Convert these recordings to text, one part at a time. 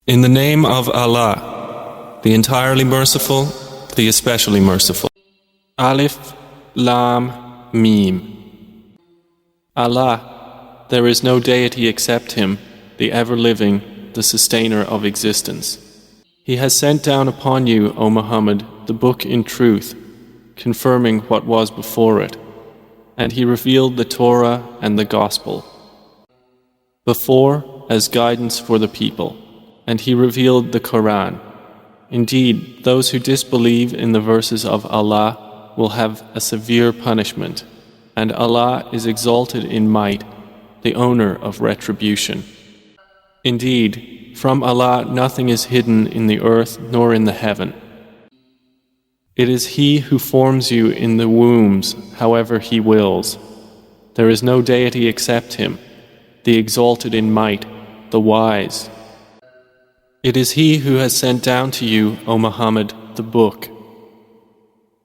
In the name of Allah, the entirely merciful, the especially merciful. Alif, Lam, Mim. Allah, there is no deity except Him, the ever-living, the sustainer of existence. He has sent down upon you, O Muhammad, the book in truth, confirming what was before it, and He revealed the Torah and the Gospel. Before, as guidance for the people, and He revealed the Quran. Indeed, those who disbelieve in the verses of Allah will have a severe punishment, and Allah is exalted in might, the owner of retribution. Indeed, from Allah nothing is hidden in the earth nor in the heaven. It is He who forms you in the wombs, however He wills. There is no deity except Him, the exalted in might, the wise. It is He who has sent down to you, O Muhammad, the book.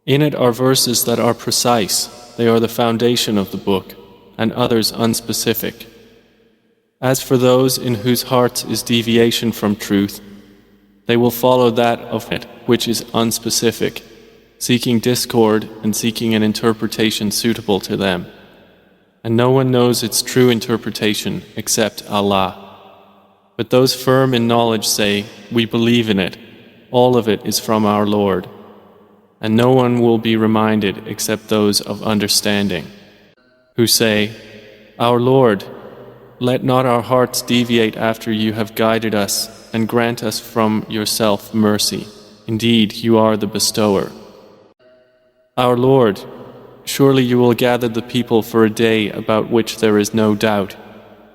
In it are verses that are precise, they are the foundation of the book, and others unspecific. As for those in whose hearts is deviation from truth, they will follow that of it which is unspecific, seeking discord and seeking an interpretation suitable to them. And no one knows its true interpretation except Allah. But those firm in knowledge say, we believe in it, all of it is from our Lord. And no one will be reminded except those of understanding, who say, our Lord, let not our hearts deviate after you have guided us, and grant us from yourself mercy. Indeed, you are the bestower. Our Lord, surely you will gather the people for a day about which there is no doubt.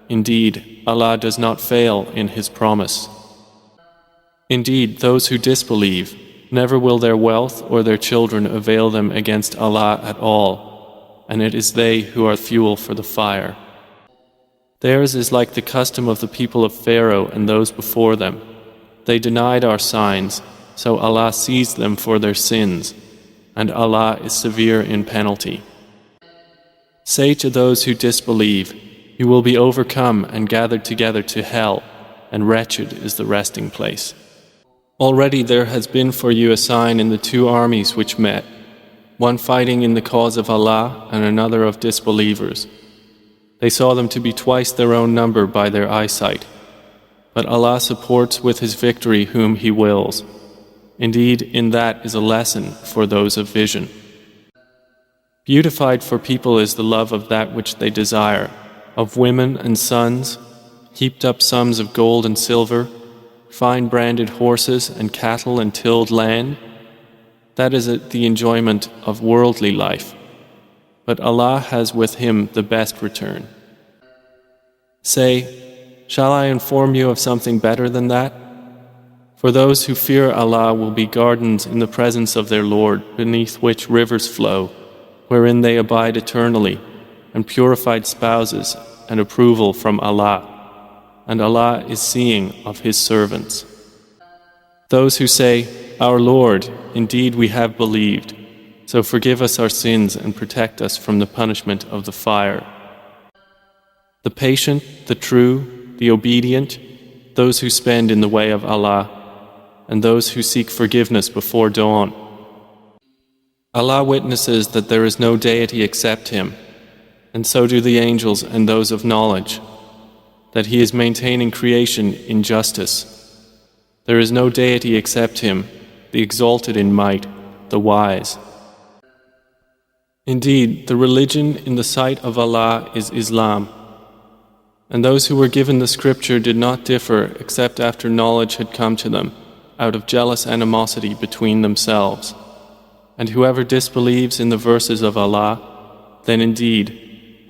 Indeed, Allah does not fail in His promise. Indeed, those who disbelieve, never will their wealth or their children avail them against Allah at all, and it is they who are fuel for the fire. Theirs is like the custom of the people of Pharaoh and those before them. They denied our signs, so Allah seized them for their sins, and Allah is severe in penalty. Say to those who disbelieve, you will be overcome and gathered together to hell, and wretched is the resting place. Already there has been for you a sign in the two armies which met, one fighting in the cause of Allah and another of disbelievers. They saw them to be twice their own number by their eyesight. But Allah supports with His victory whom He wills. Indeed, in that is a lesson for those of vision. Beautified for people is the love of that which they desire, of women and sons, heaped up sums of gold and silver, fine branded horses and cattle and tilled land. That is the enjoyment of worldly life. But Allah has with Him the best return. Say, shall I inform you of something better than that? For those who fear Allah will be gardens in the presence of their Lord, beneath which rivers flow, wherein they abide eternally, and purified spouses and approval from Allah. And Allah is seeing of His servants. Those who say, our Lord, indeed we have believed, so forgive us our sins and protect us from the punishment of the fire. The patient, the true, the obedient, those who spend in the way of Allah, and those who seek forgiveness before dawn. Allah witnesses that there is no deity except Him, and so do the angels and those of knowledge, that He is maintaining creation in justice. There is no deity except Him, the exalted in might, the wise. Indeed, the religion in the sight of Allah is Islam, and those who were given the scripture did not differ except after knowledge had come to them, out of jealous animosity between themselves. And whoever disbelieves in the verses of Allah, then indeed,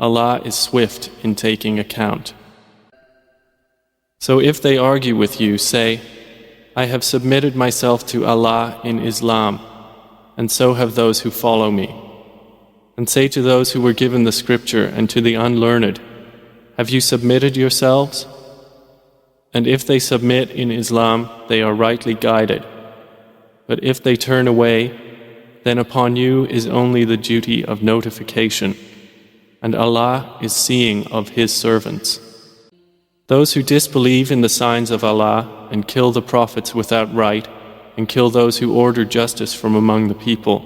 Allah is swift in taking account. So if they argue with you, say, I have submitted myself to Allah in Islam, and so have those who follow me. And say to those who were given the scripture and to the unlearned, have you submitted yourselves? And if they submit in Islam, they are rightly guided. But if they turn away, then upon you is only the duty of notification, and Allah is seeing of His servants. Those who disbelieve in the signs of Allah and kill the prophets without right, and kill those who order justice from among the people,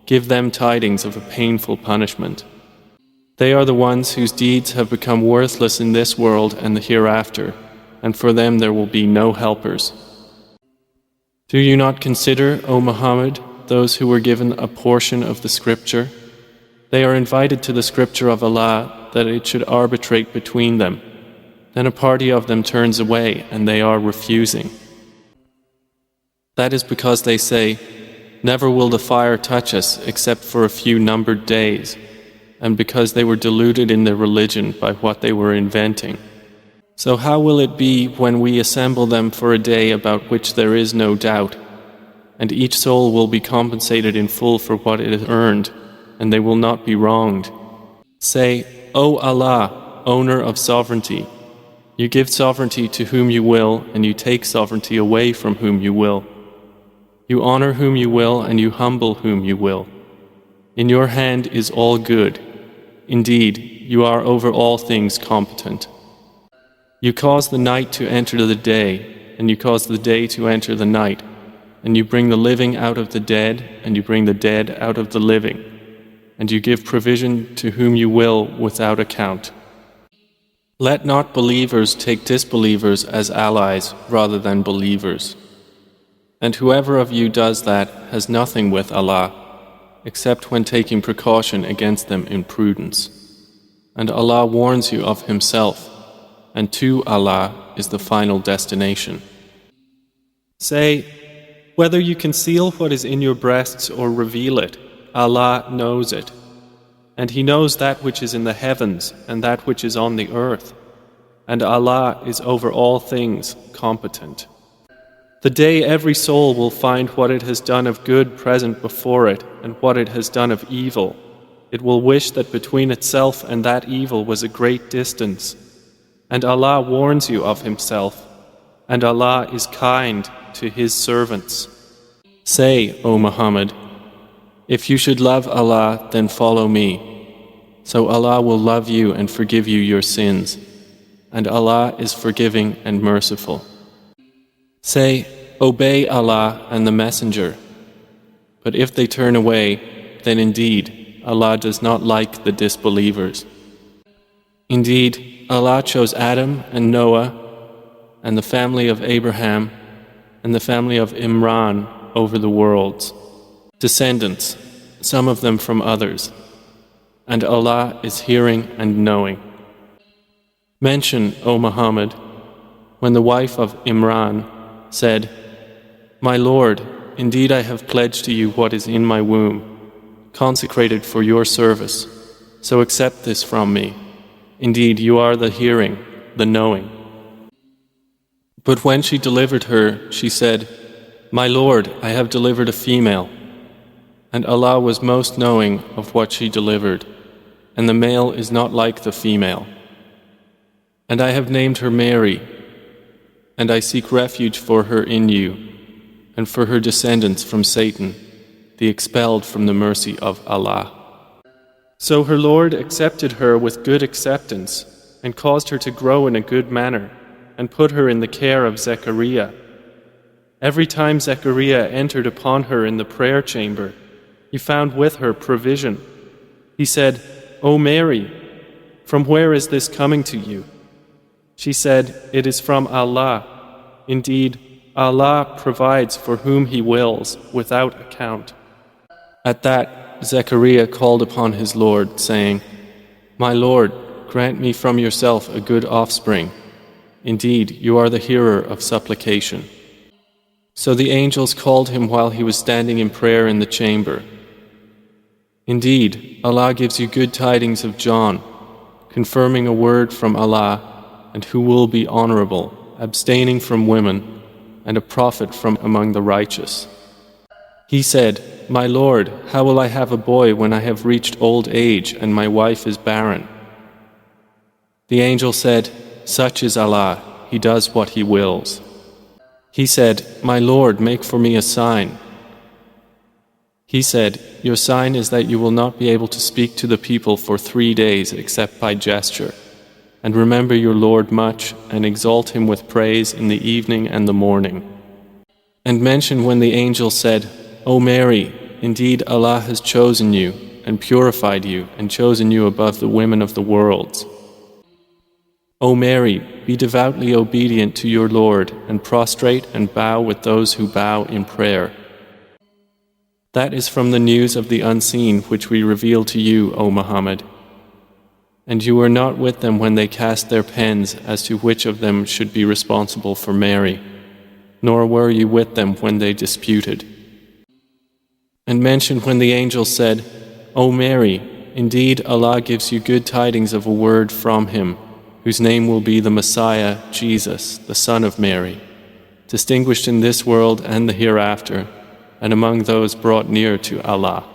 give them tidings of a painful punishment. They are the ones whose deeds have become worthless in this world and the hereafter, and for them there will be no helpers. Do you not consider, O Muhammad, those who were given a portion of the scripture? They are invited to the scripture of Allah that it should arbitrate between them. Then a party of them turns away and they are refusing. That is because they say, "Never will the fire touch us except for a few numbered days," and because they were deluded in their religion by what they were inventing. So how will it be when we assemble them for a day about which there is no doubt, and each soul will be compensated in full for what it has earned, and they will not be wronged? Say, "O Allah, owner of sovereignty, you give sovereignty to whom you will, and you take sovereignty away from whom you will. You honor whom you will, and you humble whom you will. In your hand is all good. Indeed, you are over all things competent. You cause the night to enter the day, and you cause the day to enter the night, and you bring the living out of the dead, and you bring the dead out of the living, and you give provision to whom you will without account. Let not believers take disbelievers as allies rather than believers. And whoever of you does that has nothing with Allah, except when taking precaution against them in prudence. And Allah warns you of Himself, and to Allah is the final destination. Say, whether you conceal what is in your breasts or reveal it, Allah knows it. And He knows that which is in the heavens and that which is on the earth. And Allah is over all things competent. The day every soul will find what it has done of good present before it and what it has done of evil, it will wish that between itself and that evil was a great distance. And Allah warns you of Himself, and Allah is kind to His servants. Say, O Muhammad, if you should love Allah, then follow me. So Allah will love you and forgive you your sins, and Allah is forgiving and merciful. Say, obey Allah and the Messenger. But if they turn away, then indeed Allah does not like the disbelievers. Indeed, Allah chose Adam and Noah and the family of Abraham and the family of Imran over the worlds, descendants, some of them from others, and Allah is hearing and knowing. Mention, O Muhammad, when the wife of Imran said, "My Lord, indeed I have pledged to you what is in my womb, consecrated for your service, so accept this from me. Indeed, you are the hearing, the knowing." But when she delivered her, she said, "My Lord, I have delivered a female." And Allah was most knowing of what she delivered, and the male is not like the female. And I have named her Mary, and I seek refuge for her in you, and for her descendants from Satan, the expelled from the mercy of Allah. So her Lord accepted her with good acceptance, and caused her to grow in a good manner, and put her in the care of Zechariah. Every time Zechariah entered upon her in the prayer chamber, he found with her provision. He said, "O Mary, from where is this coming to you?" She said, "It is from Allah. Indeed, Allah provides for whom He wills, without account." At that, Zechariah called upon his Lord, saying, "My Lord, grant me from yourself a good offspring. Indeed, you are the hearer of supplication." So the angels called him while he was standing in prayer in the chamber. Indeed, Allah gives you good tidings of John, confirming a word from Allah, and who will be honorable, abstaining from women, and a prophet from among the righteous. He said, "My Lord, how will I have a boy when I have reached old age and my wife is barren?" The angel said, "Such is Allah, He does what He wills." He said, "My Lord, make for me a sign." He said, "Your sign is that you will not be able to speak to the people for 3 days except by gesture." and remember your Lord much, and exalt him with praise in the evening and the morning. And mention when the angel said, O Mary, indeed Allah has chosen you, and purified you, and chosen you above the women of the worlds. O Mary, be devoutly obedient to your Lord, and prostrate and bow with those who bow in prayer. That is from the news of the unseen which we reveal to you, O Muhammad. And you were not with them when they cast their pens as to which of them should be responsible for Mary, nor were you with them when they disputed. And mention when the angel said, O Mary, indeed Allah gives you good tidings of a word from Him, whose name will be the Messiah, Jesus, the Son of Mary, distinguished in this world and the hereafter, and among those brought near to Allah.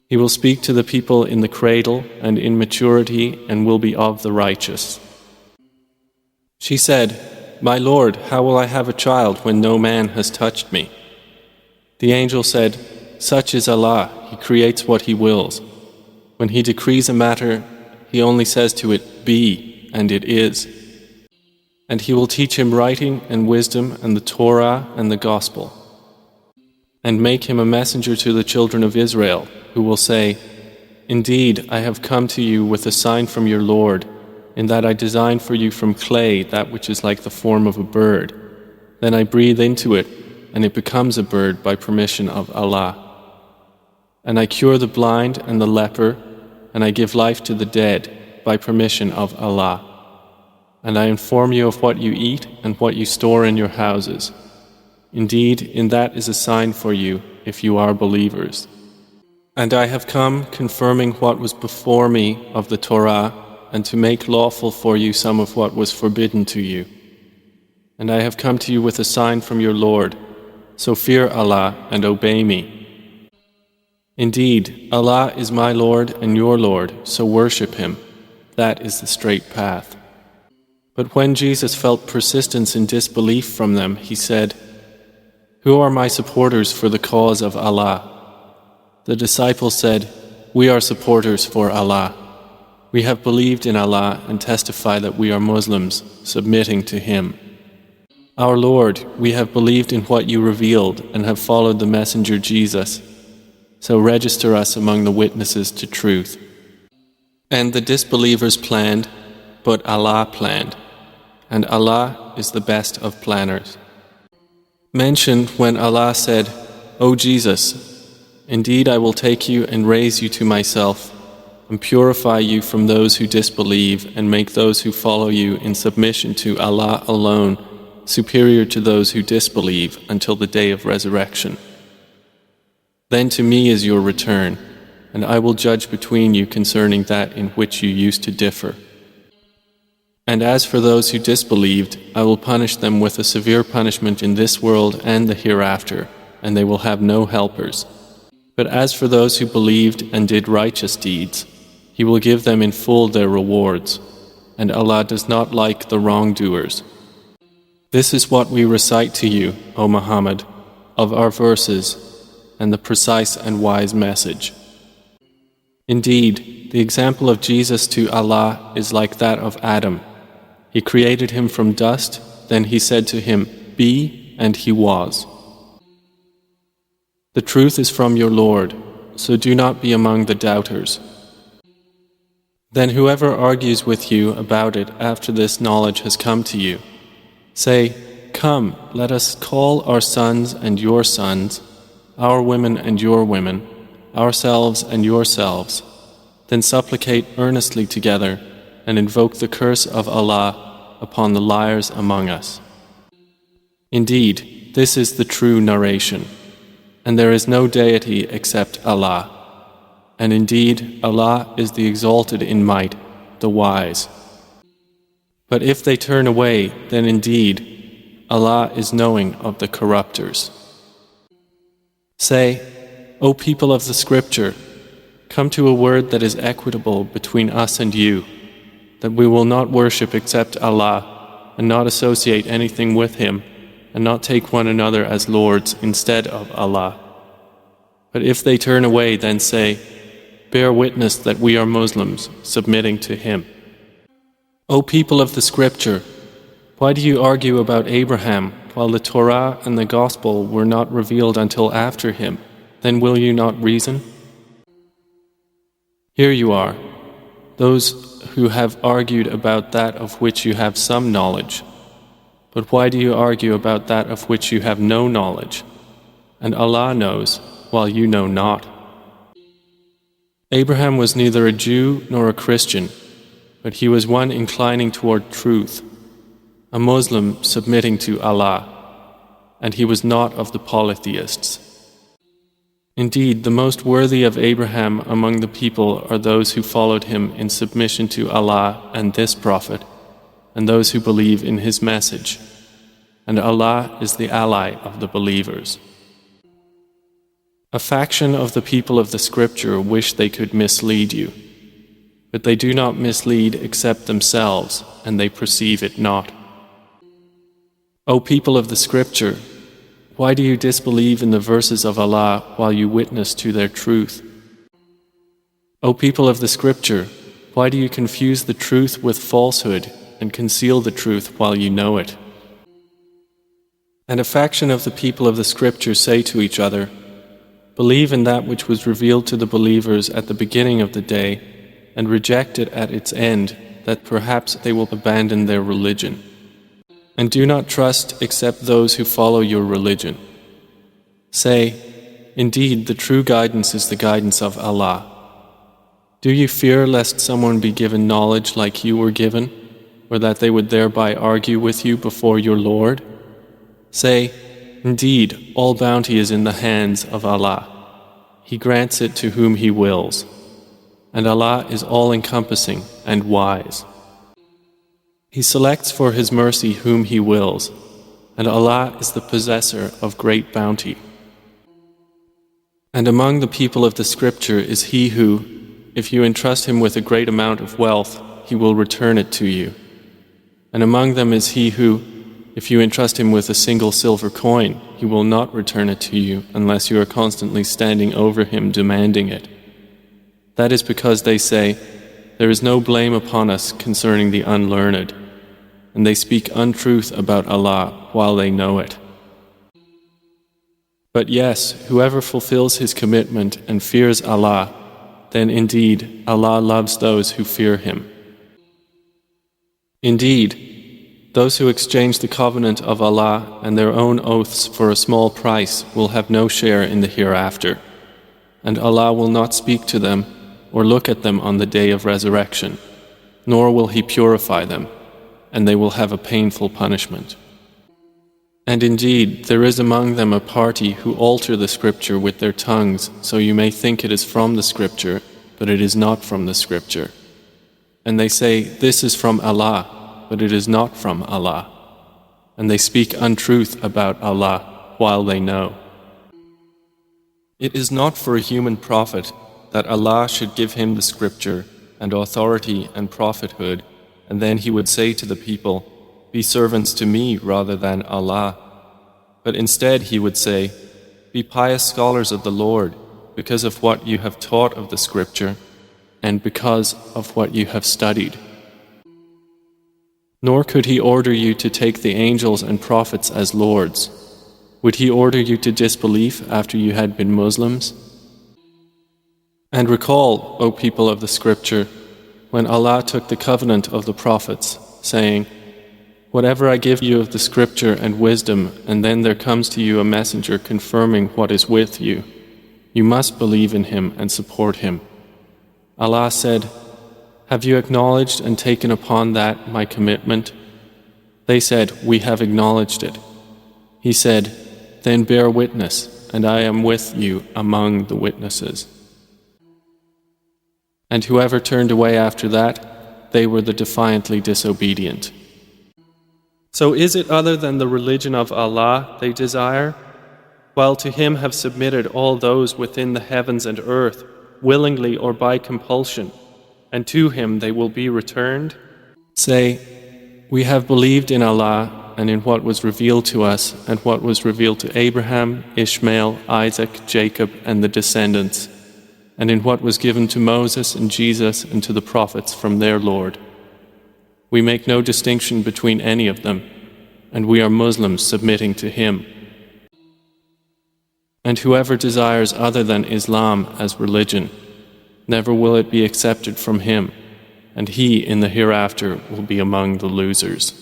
He will speak to the people in the cradle and in maturity, and will be of the righteous. She said, My Lord, how will I have a child when no man has touched me? The angel said, Such is Allah, He creates what He wills. When He decrees a matter, He only says to it, Be, and it is. And He will teach him writing and wisdom and the Torah and the Gospel, and make him a messenger to the children of Israel, who will say, Indeed, I have come to you with a sign from your Lord, in that I design for you from clay that which is like the form of a bird. Then I breathe into it, and it becomes a bird by permission of Allah. And I cure the blind and the leper, and I give life to the dead by permission of Allah. And I inform you of what you eat and what you store in your houses. Indeed, in that is a sign for you, if you are believers. And I have come confirming what was before me of the Torah, and to make lawful for you some of what was forbidden to you. And I have come to you with a sign from your Lord, so fear Allah and obey me. Indeed, Allah is my Lord and your Lord, so worship Him. That is the straight path. But when Jesus felt persistence in disbelief from them, He said, Who are my supporters for the cause of Allah? The disciples said, We are supporters for Allah. We have believed in Allah and testify that we are Muslims, submitting to Him. Our Lord, we have believed in what you revealed and have followed the messenger Jesus. So register us among the witnesses to truth. And the disbelievers planned, but Allah planned, and Allah is the best of planners. Mention when Allah said, O Jesus, indeed I will take you and raise you to myself, and purify you from those who disbelieve, and make those who follow you in submission to Allah alone superior to those who disbelieve until the day of resurrection. Then to me is your return, and I will judge between you concerning that in which you used to differ. And as for those who disbelieved, I will punish them with a severe punishment in this world and the hereafter, and they will have no helpers. But as for those who believed and did righteous deeds, He will give them in full their rewards, and Allah does not like the wrongdoers. This is what we recite to you, O Muhammad, of our verses, and the precise and wise message. Indeed, the example of Jesus to Allah is like that of Adam. He created him from dust, then He said to him, Be, and he was. The truth is from your Lord, so do not be among the doubters. Then whoever argues with you about it after this knowledge has come to you, say, Come, let us call our sons and your sons, our women and your women, ourselves and yourselves, then supplicate earnestly together and invoke the curse of Allah upon the liars among us. Indeed, this is the true narration, and there is no deity except Allah. And indeed, Allah is the exalted in might, the wise. But if they turn away, then indeed, Allah is knowing of the corrupters. Say, O people of the Scripture, come to a word that is equitable between us and you, that we will not worship except Allah, and not associate anything with Him, and not take one another as lords instead of Allah. But if they turn away, then say, Bear witness that we are Muslims, submitting to Him. O people of the Scripture, why do you argue about Abraham while the Torah and the Gospel were not revealed until after him? Then will you not reason? Here you are, those who have argued about that of which you have some knowledge. But why do you argue about that of which you have no knowledge? And Allah knows, while you know not. Abraham was neither a Jew nor a Christian, but he was one inclining toward truth, a Muslim submitting to Allah, and he was not of the polytheists. Indeed, the most worthy of Abraham among the people are those who followed him in submission to Allah and this Prophet, and those who believe in his message. And Allah is the ally of the believers. A faction of the people of the Scripture wish they could mislead you, but they do not mislead except themselves, and they perceive it not. O people of the Scripture, why do you disbelieve in the verses of Allah while you witness to their truth? O people of the Scripture, why do you confuse the truth with falsehood and conceal the truth while you know it? And a faction of the people of the Scripture say to each other, believe in that which was revealed to the believers at the beginning of the day, and reject it at its end, that perhaps they will abandon their religion. And do not trust except those who follow your religion. Say, indeed, the true guidance is the guidance of Allah. Do you fear lest someone be given knowledge like you were given, or that they would thereby argue with you before your Lord? Say, indeed, all bounty is in the hands of Allah. He grants it to whom He wills. And Allah is all-encompassing and wise. He selects for His mercy whom He wills, and Allah is the possessor of great bounty. And among the people of the Scripture is he who, if you entrust him with a great amount of wealth, he will return it to you. And among them is he who, if you entrust him with a single silver coin, he will not return it to you unless you are constantly standing over him demanding it. That is because they say, there is no blame upon us concerning the unlearned, and they speak untruth about Allah while they know it. But yes, whoever fulfills his commitment and fears Allah, then indeed Allah loves those who fear Him. Indeed, those who exchange the covenant of Allah and their own oaths for a small price will have no share in the hereafter, and Allah will not speak to them or look at them on the day of resurrection, nor will He purify them, and they will have a painful punishment. And indeed, there is among them a party who alter the Scripture with their tongues, so you may think it is from the Scripture, but it is not from the Scripture. And they say, this is from Allah, but it is not from Allah. And they speak untruth about Allah while they know. It is not for a human prophet that Allah should give him the Scripture and authority and prophethood, and then he would say to the people, be servants to me rather than Allah. But instead he would say, be pious scholars of the Lord because of what you have taught of the Scripture and because of what you have studied. Nor could he order you to take the angels and prophets as lords. Would he order you to disbelief after you had been Muslims? And recall, O people of the Scripture, when Allah took the covenant of the prophets, saying, whatever I give you of the Scripture and wisdom, and then there comes to you a messenger confirming what is with you, you must believe in him and support him. Allah said, have you acknowledged and taken upon that my commitment? They said, we have acknowledged it. He said, then bear witness, and I am with you among the witnesses. And whoever turned away after that, they were the defiantly disobedient. So is it other than the religion of Allah they desire? While to Him have submitted all those within the heavens and earth, willingly or by compulsion, and to Him they will be returned? Say, we have believed in Allah and in what was revealed to us and what was revealed to Abraham, Ishmael, Isaac, Jacob, and the descendants, and in what was given to Moses and Jesus and to the prophets from their Lord. We make no distinction between any of them, and we are Muslims submitting to Him. And whoever desires other than Islam as religion, never will it be accepted from him, and he in the hereafter will be among the losers.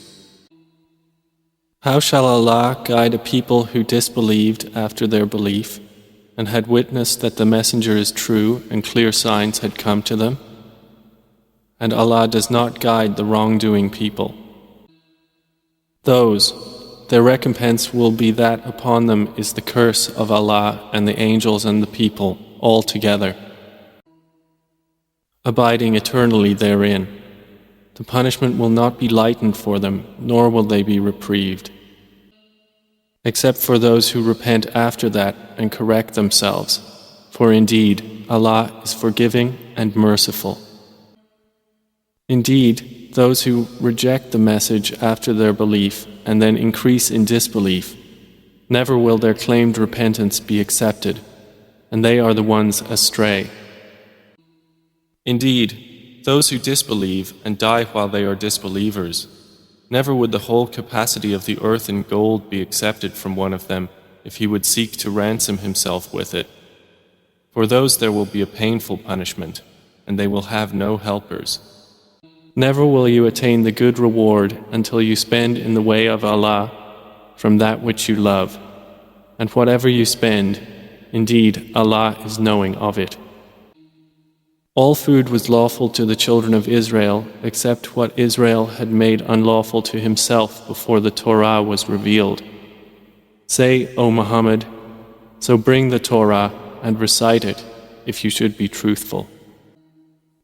How shall Allah guide a people who disbelieved after their belief, and had witnessed that the messenger is true and clear signs had come to them? And Allah does not guide the wrongdoing people. Those, their recompense will be that upon them is the curse of Allah and the angels and the people all together, abiding eternally therein. The punishment will not be lightened for them, nor will they be reprieved, except for those who repent after that and correct themselves, for indeed Allah is forgiving and merciful. Indeed, those who reject the message after their belief and then increase in disbelief, never will their claimed repentance be accepted, and they are the ones astray. Indeed, those who disbelieve and die while they are disbelievers, never would the whole capacity of the earth in gold be accepted from one of them if he would seek to ransom himself with it. For those there will be a painful punishment, and they will have no helpers. Never will you attain the good reward until you spend in the way of Allah from that which you love, and whatever you spend, indeed Allah is knowing of it. All food was lawful to the children of Israel except what Israel had made unlawful to himself before the Torah was revealed. Say, O Muhammad, so bring the Torah and recite it if you should be truthful.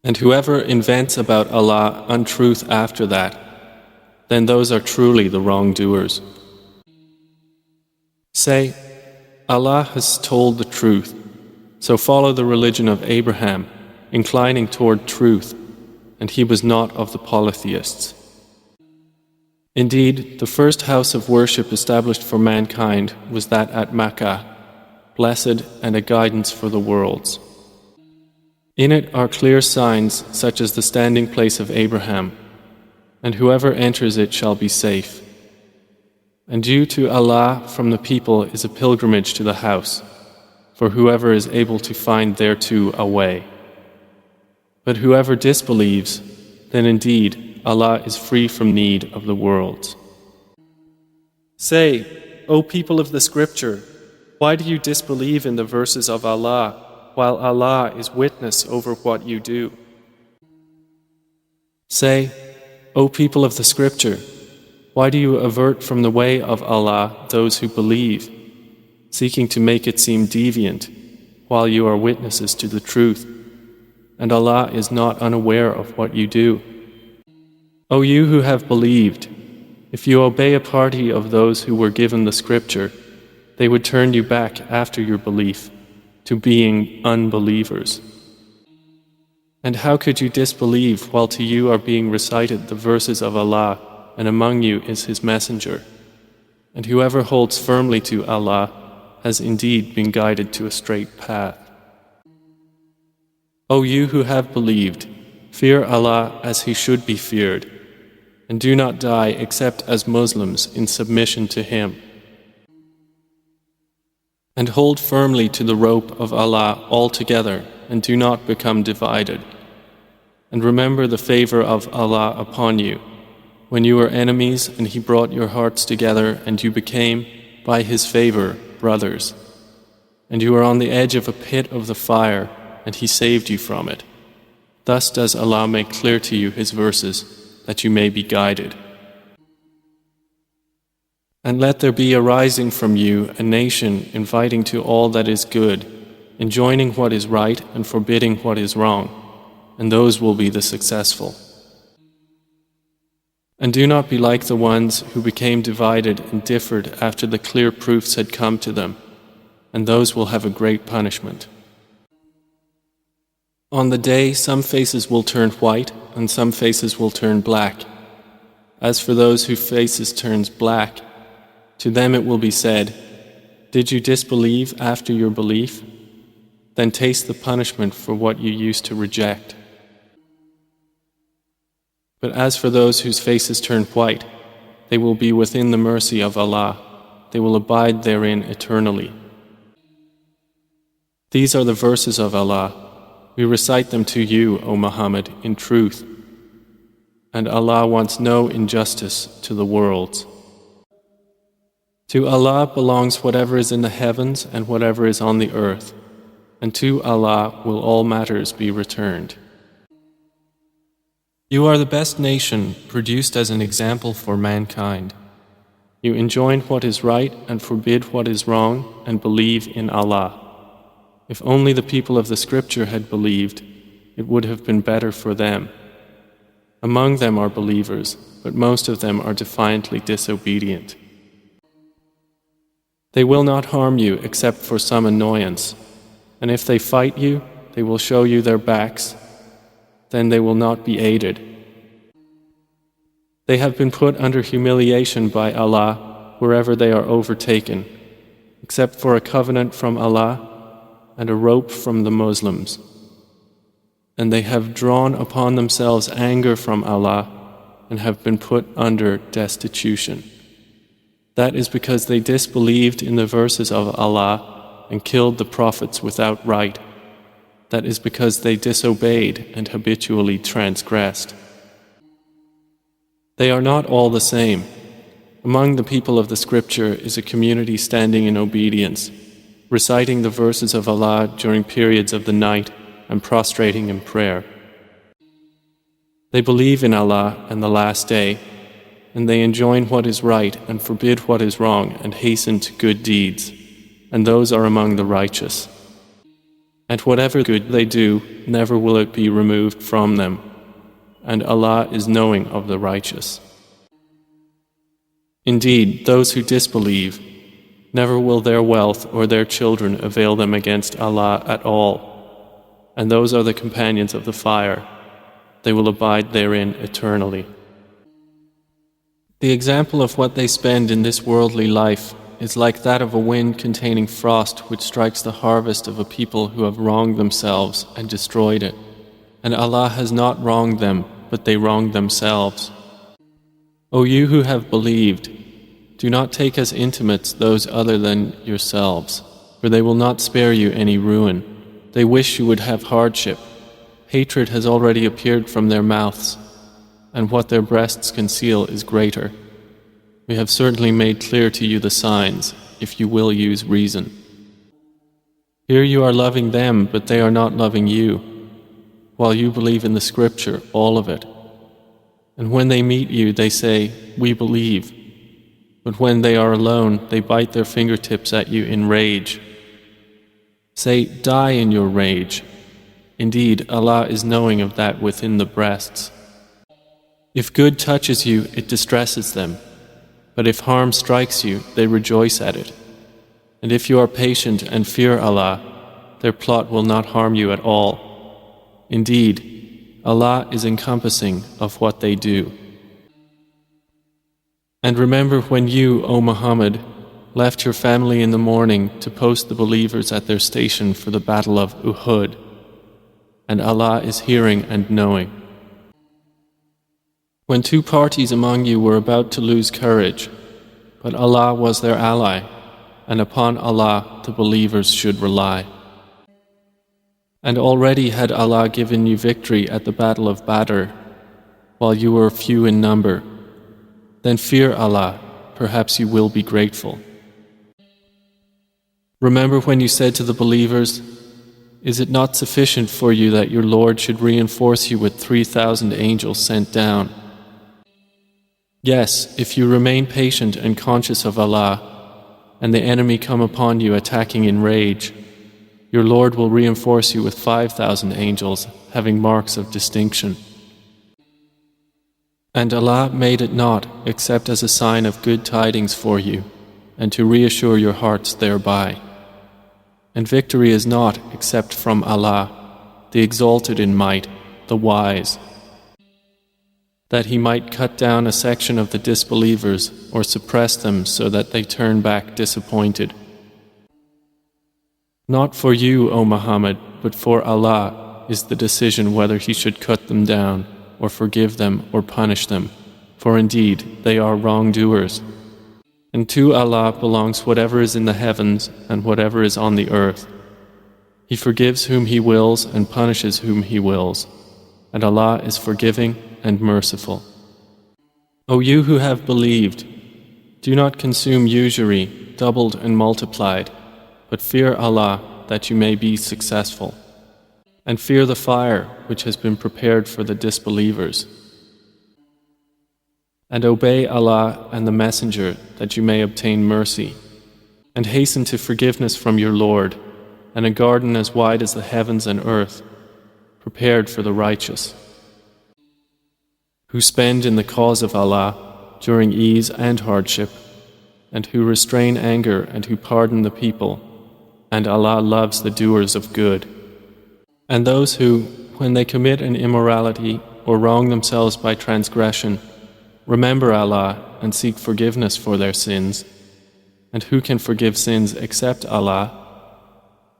And whoever invents about Allah untruth after that, then those are truly the wrongdoers. Say, Allah has told the truth, so follow the religion of Abraham, inclining toward truth, and he was not of the polytheists. Indeed, the first house of worship established for mankind was that at Makkah, blessed and a guidance for the worlds. In it are clear signs such as the standing place of Abraham, and whoever enters it shall be safe. And due to Allah from the people is a pilgrimage to the house, for whoever is able to find thereto a way. But whoever disbelieves, then indeed Allah is free from need of the worlds. Say, O people of the scripture, why do you disbelieve in the verses of Allah, while Allah is witness over what you do? Say, O people of the scripture, why do you avert from the way of Allah those who believe, seeking to make it seem deviant, while you are witnesses to the truth, and Allah is not unaware of what you do? O you who have believed, if you obey a party of those who were given the scripture, they would turn you back after your belief to being unbelievers. And how could you disbelieve while to you are being recited the verses of Allah, and among you is His Messenger? And whoever holds firmly to Allah has indeed been guided to a straight path. O you who have believed, fear Allah as He should be feared, and do not die except as Muslims in submission to Him. And hold firmly to the rope of Allah altogether, and do not become divided. And remember the favor of Allah upon you, when you were enemies and He brought your hearts together and you became, by His favor, brothers. And you were on the edge of a pit of the fire, and He saved you from it. Thus does Allah make clear to you His verses, that you may be guided. And let there be arising from you a nation inviting to all that is good, enjoining what is right and forbidding what is wrong, and those will be the successful. And do not be like the ones who became divided and differed after the clear proofs had come to them, and those will have a great punishment. On the day some faces will turn white and some faces will turn black. As for those whose faces turns black, to them it will be said, did you disbelieve after your belief? Then taste the punishment for what you used to reject. But as for those whose faces turn white, they will be within the mercy of Allah. They will abide therein eternally. These are the verses of Allah. We recite them to you, O Muhammad, in truth. And Allah wants no injustice to the worlds. To Allah belongs whatever is in the heavens and whatever is on the earth, and to Allah will all matters be returned. You are the best nation produced as an example for mankind. You enjoin what is right and forbid what is wrong and believe in Allah. If only the people of the scripture had believed, it would have been better for them. Among them are believers, but most of them are defiantly disobedient. They will not harm you except for some annoyance, and if they fight you, they will show you their backs, then they will not be aided. They have been put under humiliation by Allah wherever they are overtaken, except for a covenant from Allah and a rope from the Muslims. And they have drawn upon themselves anger from Allah and have been put under destitution. That is because they disbelieved in the verses of Allah and killed the prophets without right. That is because they disobeyed and habitually transgressed. They are not all the same. Among the people of the scripture is a community standing in obedience, reciting the verses of Allah during periods of the night and prostrating in prayer. They believe in Allah and the Last Day, and they enjoin what is right and forbid what is wrong and hasten to good deeds, and those are among the righteous. And whatever good they do, never will it be removed from them, and Allah is knowing of the righteous. Indeed, those who disbelieve, never will their wealth or their children avail them against Allah at all, and those are the companions of the fire. They will abide therein eternally. The example of what they spend in this worldly life is like that of a wind containing frost which strikes the harvest of a people who have wronged themselves and destroyed it. And Allah has not wronged them, but they wronged themselves. O you who have believed, do not take as intimates those other than yourselves, for they will not spare you any ruin. They wish you would have hardship. Hatred has already appeared from their mouths, and what their breasts conceal is greater. We have certainly made clear to you the signs, if you will use reason. Here you are loving them, but they are not loving you, while you believe in the scripture, all of it. And when they meet you, they say, "We believe." But when they are alone, they bite their fingertips at you in rage. Say, "Die in your rage." Indeed, Allah is knowing of that within the breasts. If good touches you, it distresses them. But if harm strikes you, they rejoice at it. And if you are patient and fear Allah, their plot will not harm you at all. Indeed, Allah is encompassing of what they do. And remember when you, O Muhammad, left your family in the morning to post the believers at their station for the battle of Uhud, and Allah is hearing and knowing. When two parties among you were about to lose courage, but Allah was their ally, and upon Allah the believers should rely. And already had Allah given you victory at the battle of Badr, while you were few in number. Then fear Allah, perhaps you will be grateful. Remember when you said to the believers, "Is it not sufficient for you that your Lord should reinforce you with 3,000 angels sent down?" Yes, if you remain patient and conscious of Allah, and the enemy come upon you attacking in rage, your Lord will reinforce you with 5,000 angels having marks of distinction. And Allah made it not except as a sign of good tidings for you, and to reassure your hearts thereby. And victory is not except from Allah, the exalted in might, the wise, that He might cut down a section of the disbelievers or suppress them so that they turn back disappointed. Not for you, O Muhammad, but for Allah is the decision whether He should cut them down or forgive them, or punish them, for indeed they are wrongdoers. And to Allah belongs whatever is in the heavens and whatever is on the earth. He forgives whom He wills and punishes whom He wills, and Allah is forgiving and merciful. O you who have believed, do not consume usury, doubled and multiplied, but fear Allah that you may be successful, and fear the fire which has been prepared for the disbelievers. And obey Allah and the Messenger that you may obtain mercy, and hasten to forgiveness from your Lord, and a garden as wide as the heavens and earth, prepared for the righteous, who spend in the cause of Allah during ease and hardship, and who restrain anger and who pardon the people, and Allah loves the doers of good. And those who, when they commit an immorality or wrong themselves by transgression, remember Allah and seek forgiveness for their sins, and who can forgive sins except Allah,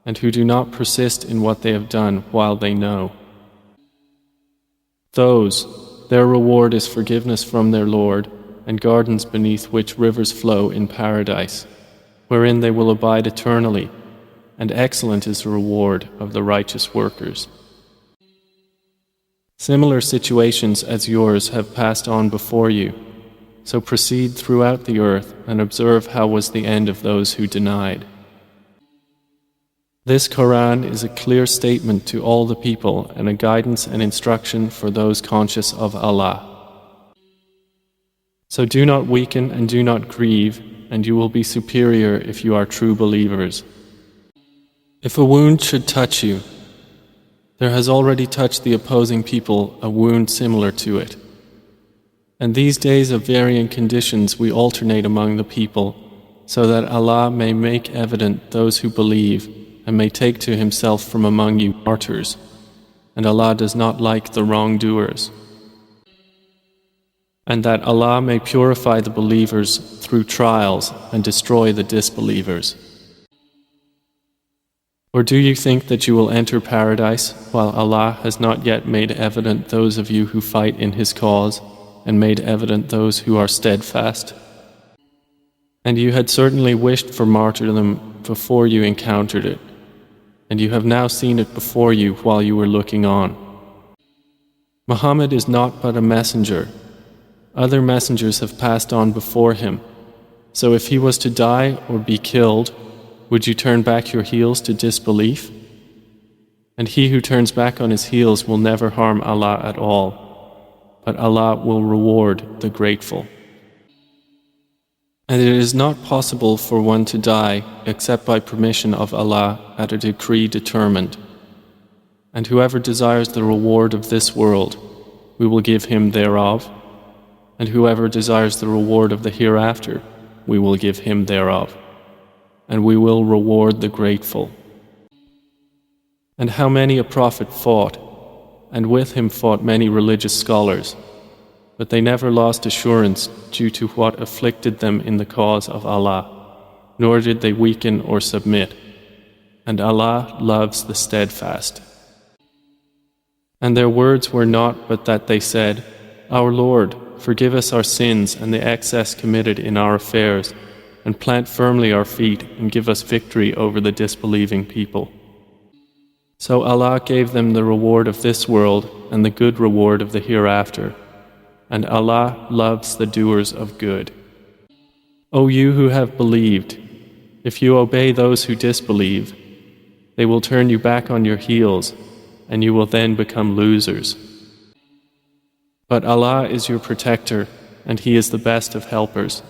and who do not persist in what they have done while they know. Those, their reward is forgiveness from their Lord, and gardens beneath which rivers flow in paradise, wherein they will abide eternally, and excellent is the reward of the righteous workers. Similar situations as yours have passed on before you, so proceed throughout the earth and observe how was the end of those who denied. This Quran is a clear statement to all the people and a guidance and instruction for those conscious of Allah. So do not weaken and do not grieve, and you will be superior if you are true believers. If a wound should touch you, there has already touched the opposing people a wound similar to it. And these days of varying conditions we alternate among the people, so that Allah may make evident those who believe, and may take to Himself from among you martyrs, and Allah does not like the wrongdoers. And that Allah may purify the believers through trials and destroy the disbelievers. Or do you think that you will enter paradise while Allah has not yet made evident those of you who fight in His cause and made evident those who are steadfast? And you had certainly wished for martyrdom before you encountered it, and you have now seen it before you while you were looking on. Muhammad is not but a messenger. Other messengers have passed on before him. So if he was to die or be killed, would you turn back your heels to disbelief? And he who turns back on his heels will never harm Allah at all, but Allah will reward the grateful. And it is not possible for one to die except by permission of Allah at a decree determined. And whoever desires the reward of this world, we will give him thereof, and whoever desires the reward of the hereafter, we will give him thereof, and we will reward the grateful. And how many a prophet fought, and with him fought many religious scholars, but they never lost assurance due to what afflicted them in the cause of Allah, nor did they weaken or submit, and Allah loves the steadfast. And their words were not but that they said, Our Lord, forgive us our sins and the excess committed in our affairs, and plant firmly our feet and give us victory over the disbelieving people. So Allah gave them the reward of this world and the good reward of the hereafter, and Allah loves the doers of good. O you who have believed, if you obey those who disbelieve, they will turn you back on your heels, and you will then become losers. But Allah is your protector, and He is the best of helpers.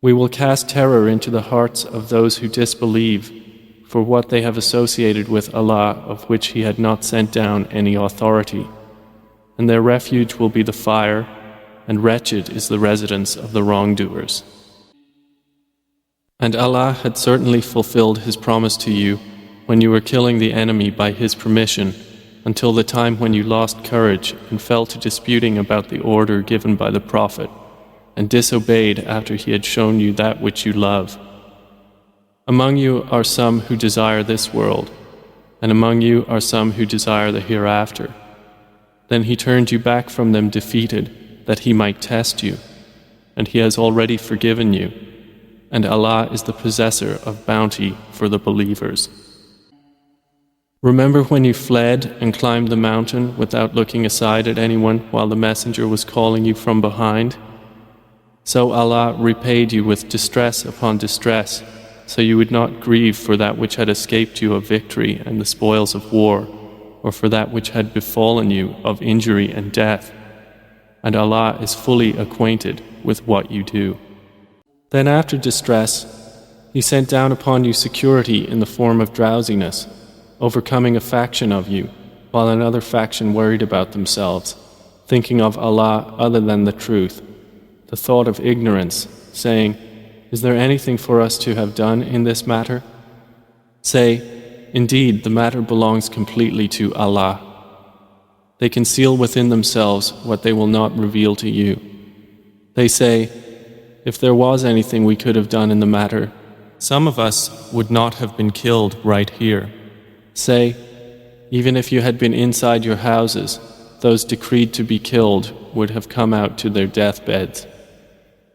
We will cast terror into the hearts of those who disbelieve for what they have associated with Allah, of which He had not sent down any authority, and their refuge will be the fire, and wretched is the residence of the wrongdoers. And Allah had certainly fulfilled His promise to you when you were killing the enemy by His permission, until the time when you lost courage and fell to disputing about the order given by the Prophet, and disobeyed after he had shown you that which you love. Among you are some who desire this world, and among you are some who desire the hereafter. Then He turned you back from them defeated, that He might test you, and He has already forgiven you, and Allah is the possessor of bounty for the believers. Remember when you fled and climbed the mountain without looking aside at anyone while the messenger was calling you from behind? So Allah repaid you with distress upon distress, so you would not grieve for that which had escaped you of victory and the spoils of war, or for that which had befallen you of injury and death. And Allah is fully acquainted with what you do. Then after distress, He sent down upon you security in the form of drowsiness, overcoming a faction of you, while another faction worried about themselves, thinking of Allah other than the truth, the thought of ignorance, saying, "Is there anything for us to have done in this matter?" Say, "Indeed, the matter belongs completely to Allah." They conceal within themselves what they will not reveal to you. They say, "If there was anything we could have done in the matter, some of us would not have been killed right here." Say, "Even if you had been inside your houses, those decreed to be killed would have come out to their deathbeds.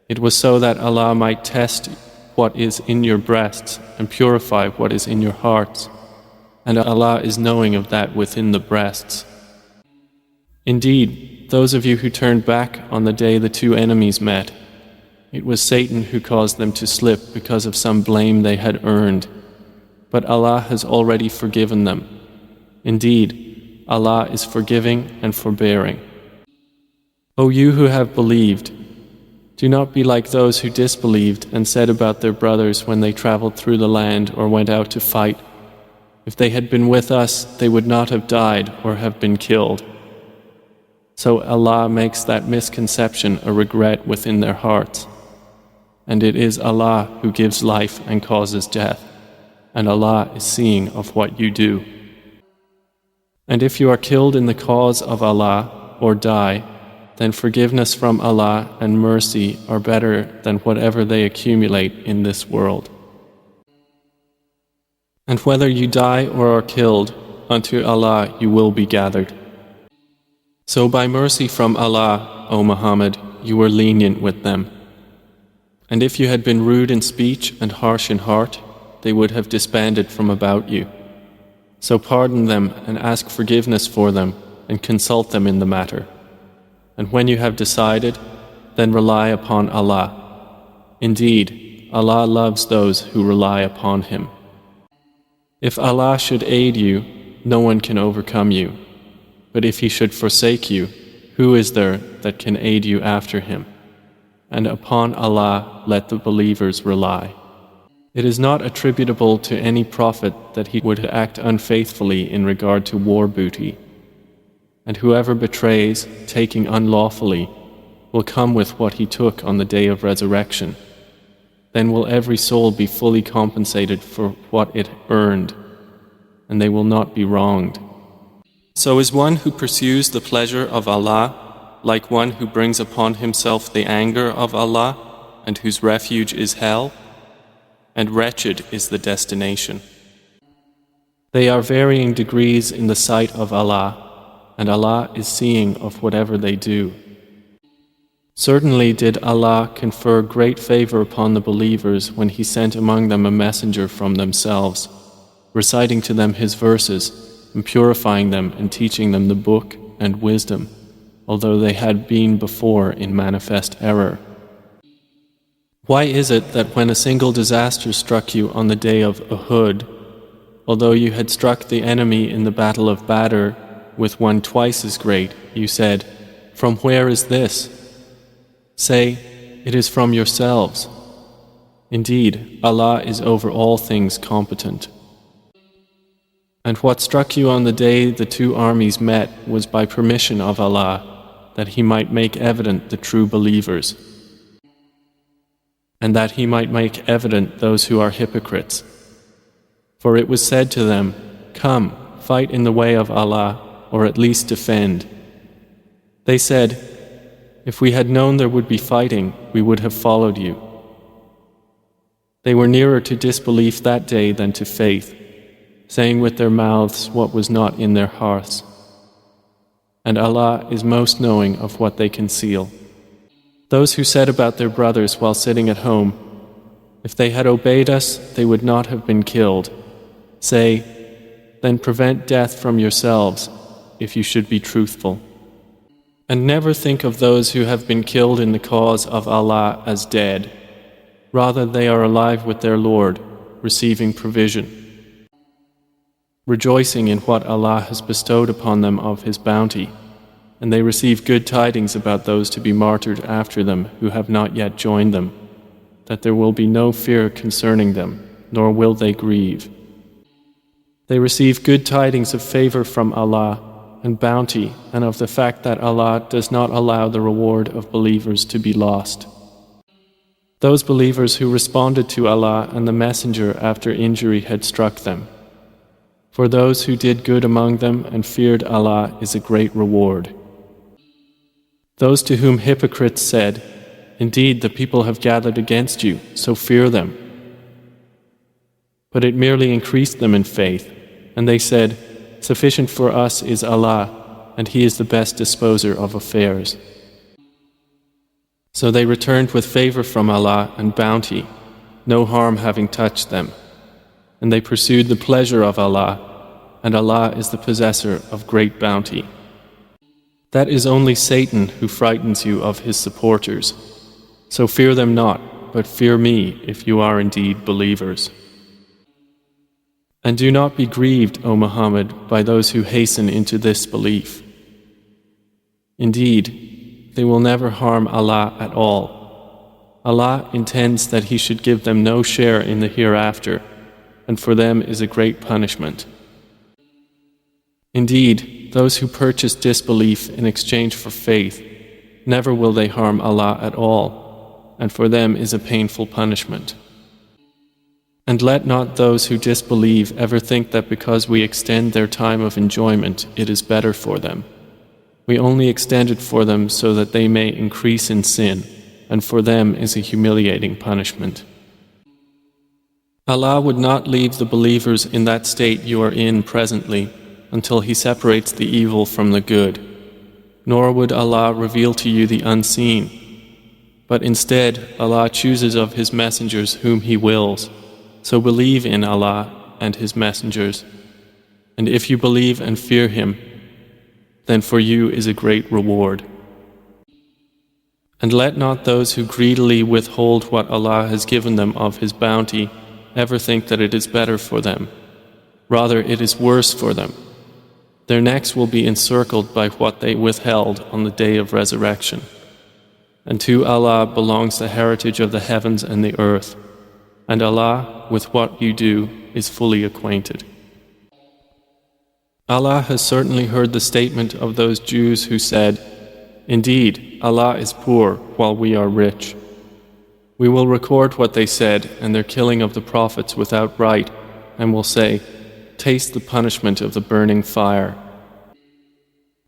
It was so that Allah might test what is in your breasts and purify what is in your hearts, and Allah is knowing of that within the breasts. Indeed, those of you who turned back on the day the two enemies met, it was Satan who caused them to slip because of some blame they had earned, but Allah has already forgiven them. Indeed, Allah is forgiving and forbearing. O you who have believed, do not be like those who disbelieved and said about their brothers when they traveled through the land or went out to fight, "If they had been with us, they would not have died or have been killed." So Allah makes that misconception a regret within their hearts. And it is Allah who gives life and causes death, and Allah is seeing of what you do. And if you are killed in the cause of Allah or die, then forgiveness from Allah and mercy are better than whatever they accumulate in this world. And whether you die or are killed, unto Allah you will be gathered. So by mercy from Allah, O Muhammad, you were lenient with them. And if you had been rude in speech and harsh in heart, they would have disbanded from about you. So pardon them and ask forgiveness for them and consult them in the matter. And when you have decided, then rely upon Allah. Indeed, Allah loves those who rely upon Him. If Allah should aid you, no one can overcome you. But if He should forsake you, who is there that can aid you after Him? And upon Allah let the believers rely. It is not attributable to any prophet that he would act unfaithfully in regard to war booty. And whoever betrays, taking unlawfully, will come with what he took on the day of resurrection. Then will every soul be fully compensated for what it earned, and they will not be wronged. So is one who pursues the pleasure of Allah like one who brings upon himself the anger of Allah and whose refuge is hell? And wretched is the destination. They are varying degrees in the sight of Allah, and Allah is seeing of whatever they do. Certainly did Allah confer great favor upon the believers when He sent among them a messenger from themselves, reciting to them His verses, and purifying them and teaching them the book and wisdom, although they had been before in manifest error. Why is it that when a single disaster struck you on the day of Uhud, although you had struck the enemy in the battle of Badr with one twice as great, you said, "From where is this?" Say, "It is from yourselves." Indeed, Allah is over all things competent. And what struck you on the day the two armies met was by permission of Allah, that He might make evident the true believers, and that He might make evident those who are hypocrites. For it was said to them, "Come, fight in the way of Allah, or at least defend." They said, "If we had known there would be fighting, we would have followed you." They were nearer to disbelief that day than to faith, saying with their mouths what was not in their hearts. and Allah is most knowing of what they conceal. Those who said about their brothers while sitting at home, "If they had obeyed us, they would not have been killed," say, "Then prevent death from yourselves, if you should be truthful. And never think of those who have been killed in the cause of Allah as dead. Rather, they are alive with their Lord, receiving provision, rejoicing in what Allah has bestowed upon them of His bounty, and they receive good tidings about those to be martyred after them who have not yet joined them, that there will be no fear concerning them, nor will they grieve. They receive good tidings of favor from Allah and bounty, and of the fact that Allah does not allow the reward of believers to be lost. Those believers who responded to Allah and the Messenger after injury had struck them. For those who did good among them and feared Allah is a great reward. Those to whom hypocrites said, "Indeed, the people have gathered against you, so fear them." But it merely increased them in faith, and they said, "Sufficient for us is Allah, and He is the best disposer of affairs." So they returned with favor from Allah and bounty, no harm having touched them. And they pursued the pleasure of Allah, and Allah is the possessor of great bounty. That is only Satan who frightens you of his supporters. So fear them not, but fear me if you are indeed believers. And do not be grieved, O Muhammad, by those who hasten into this belief. Indeed, they will never harm Allah at all. Allah intends that He should give them no share in the hereafter, and for them is a great punishment. Indeed, those who purchase disbelief in exchange for faith, never will they harm Allah at all, and for them is a painful punishment. And let not those who disbelieve ever think that because we extend their time of enjoyment, it is better for them. We only extend it for them so that they may increase in sin, and for them is a humiliating punishment. Allah would not leave the believers in that state you are in presently until He separates the evil from the good, nor would Allah reveal to you the unseen. But instead, Allah chooses of His messengers whom He wills. So believe in Allah and His messengers, and if you believe and fear Him, then for you is a great reward. And let not those who greedily withhold what Allah has given them of His bounty ever think that it is better for them. Rather, it is worse for them. Their necks will be encircled by what they withheld on the day of resurrection. And to Allah belongs the heritage of the heavens and the earth, and Allah, with what you do, is fully acquainted. Allah has certainly heard the statement of those Jews who said, "Indeed, Allah is poor while we are rich." We will record what they said and their killing of the prophets without right, and will say, "Taste the punishment of the burning fire."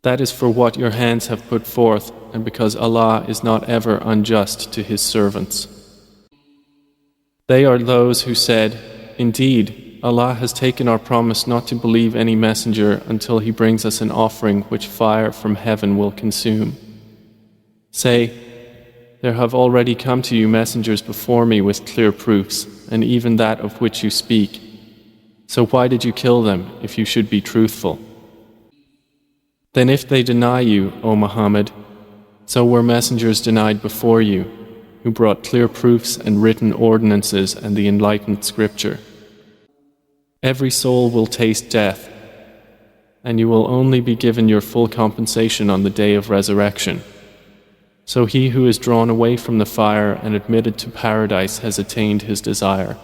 That is for what your hands have put forth, and because Allah is not ever unjust to His servants. They are those who said, "Indeed, Allah has taken our promise not to believe any messenger until He brings us an offering which fire from heaven will consume." Say, "There have already come to you messengers before me with clear proofs, and even that of which you speak. So why did you kill them if you should be truthful?" Then if they deny you, O Muhammad, so were messengers denied before you, who brought clear proofs and written ordinances and the enlightened scripture. Every soul will taste death, and you will only be given your full compensation on the day of resurrection. So he who is drawn away from the fire and admitted to paradise has attained his desire.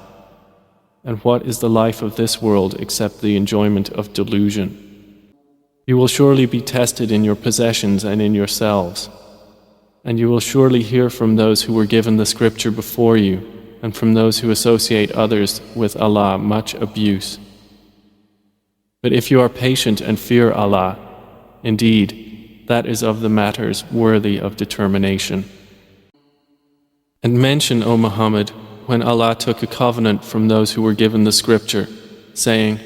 And what is the life of this world except the enjoyment of delusion? You will surely be tested in your possessions and in yourselves. And you will surely hear from those who were given the scripture before you, and from those who associate others with Allah much abuse. But if you are patient and fear Allah, indeed, that is of the matters worthy of determination. And mention, O Muhammad, when Allah took a covenant from those who were given the scripture, saying,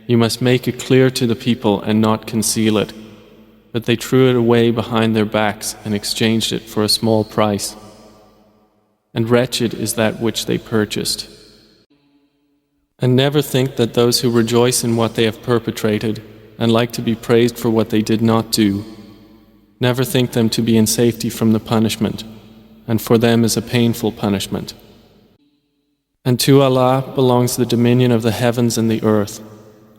"You must make it clear to the people and not conceal it, but they threw it away behind their backs and exchanged it for a small price. And wretched is that which they purchased. And never think that those who rejoice in what they have perpetrated and like to be praised for what they did not do, never think them to be in safety from the punishment, and for them is a painful punishment. And to Allah belongs the dominion of the heavens and the earth,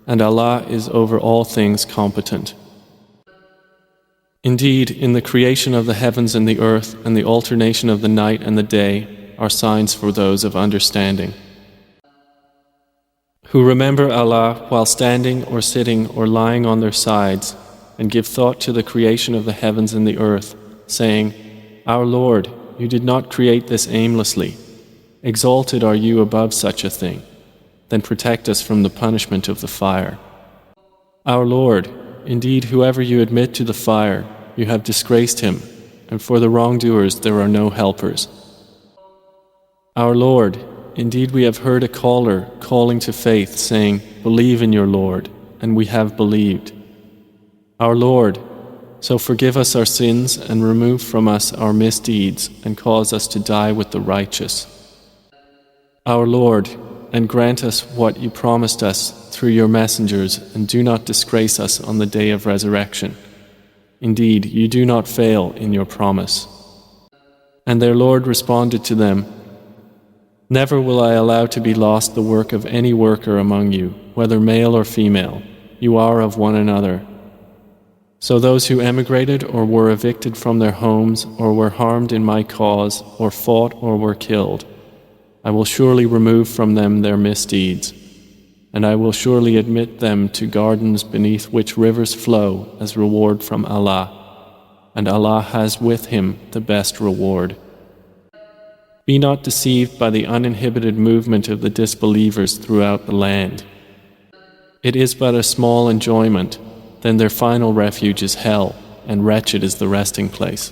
and Allah is over all things competent. Indeed, in the creation of the heavens and the earth and the alternation of the night and the day are signs for those of understanding, who remember Allah while standing or sitting or lying on their sides, and give thought to the creation of the heavens and the earth, saying, Our Lord, you did not create this aimlessly. Exalted are you above such a thing. Then protect us from the punishment of the fire. Our Lord, indeed whoever you admit to the fire, you have disgraced him, and for the wrongdoers there are no helpers. Our Lord, indeed we have heard a caller calling to faith, saying, Believe in your Lord, and we have believed. Our Lord, so forgive us our sins and remove from us our misdeeds and cause us to die with the righteous. Our Lord, and grant us what you promised us through your messengers, and do not disgrace us on the day of resurrection. Indeed, you do not fail in your promise. And their Lord responded to them, Never will I allow to be lost the work of any worker among you, whether male or female. You are of one another. So those who emigrated or were evicted from their homes or were harmed in my cause or fought or were killed, I will surely remove from them their misdeeds, and I will surely admit them to gardens beneath which rivers flow as reward from Allah, and Allah has with Him the best reward. Be not deceived by the uninhibited movement of the disbelievers throughout the land. It is but a small enjoyment, then their final refuge is hell, and wretched is the resting place.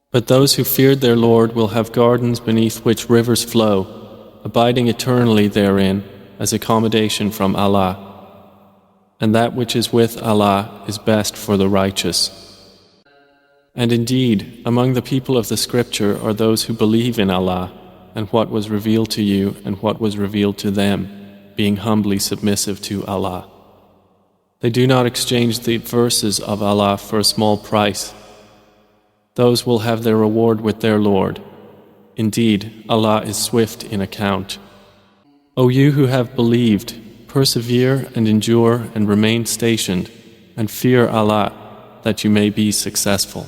But those who feared their Lord will have gardens beneath which rivers flow, abiding eternally therein as accommodation from Allah. And that which is with Allah is best for the righteous. And indeed, among the people of the scripture are those who believe in Allah, and what was revealed to you and what was revealed to them, being humbly submissive to Allah. They do not exchange the verses of Allah for a small price. Those will have their reward with their Lord. Indeed, Allah is swift in account. O you who have believed, persevere and endure and remain stationed, and fear Allah that you may be successful.